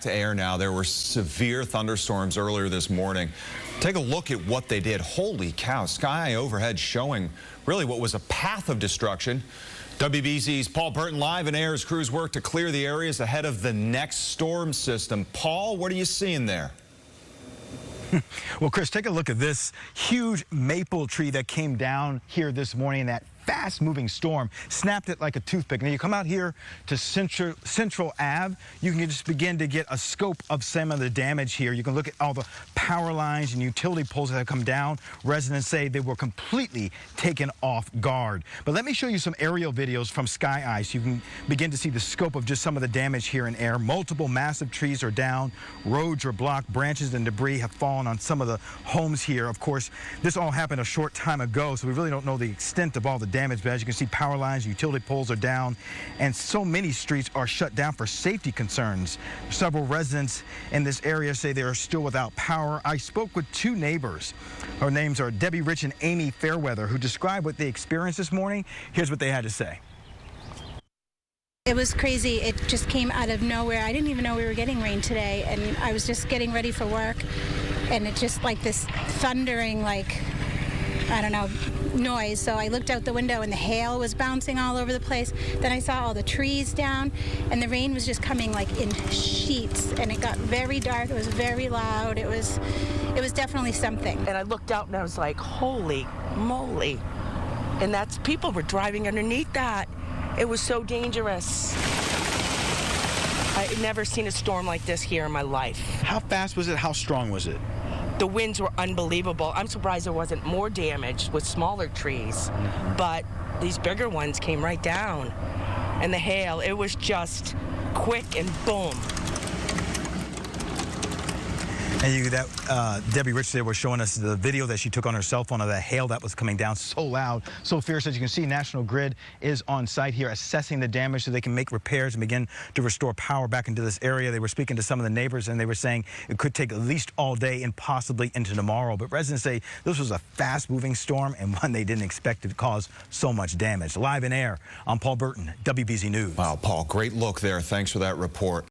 To Ayer now. There were severe thunderstorms earlier this morning. Take a look at what they did. Holy cow, sky overhead showing really what was a path of destruction. WBZ's Paul Burton live, and Ayer's crews work to clear the areas ahead of the next storm system. Paul, what are you seeing there? Well, Chris, take a look at this huge maple tree that came down here this morning. That fast-moving storm snapped it like a toothpick. Now, you come out here to Central Ave, you can just begin to get a scope of some of the damage here. You can look at all the power lines and utility poles that have come down. Residents say they were completely taken off guard. But let me show you some aerial videos from Sky Ice. You can begin to see the scope of just some of the damage here in Ayer. Multiple massive trees are down. Roads are blocked. Branches and debris have fallen on some of the homes here. Of course, this all happened a short time ago, so we really don't know the extent of all the damage, but as you can see, power lines, utility poles are down, and so many streets are shut down for safety concerns. Several residents in this area say they are still without power. I spoke with two neighbors. Her names are Debbie Rich and Amy Fairweather, who described what they experienced this morning. Here's what they had to say. It was crazy. It just came out of nowhere. I didn't even know we were getting rain today, and I was just getting ready for work, and it just like this thundering, like, I don't know, noise. So I looked out the window and the hail was bouncing all over the place. Then I saw all the trees down, and the rain was just coming like in sheets, and it got very dark. It was very loud. It was definitely something. And I looked out and I was like, holy moly. And that's, people were driving underneath that. It was so dangerous. I've never seen a storm like this here in my life. How fast was it? How strong was it? The winds were unbelievable. I'm surprised there wasn't more damage with smaller trees, but these bigger ones came right down. And the hail, it was just quick and boom. And Debbie Rich there was showing us the video that she took on her cell phone of the hail that was coming down so loud, so fierce. As you can see, National Grid is on site here assessing the damage so they can make repairs and begin to restore power back into this area. They were speaking to some of the neighbors, and they were saying it could take at least all day and possibly into tomorrow. But residents say this was a fast-moving storm and one they didn't expect to cause so much damage. Live in Ayer, I'm Paul Burton, WBZ News. Wow, Paul, great look there. Thanks for that report.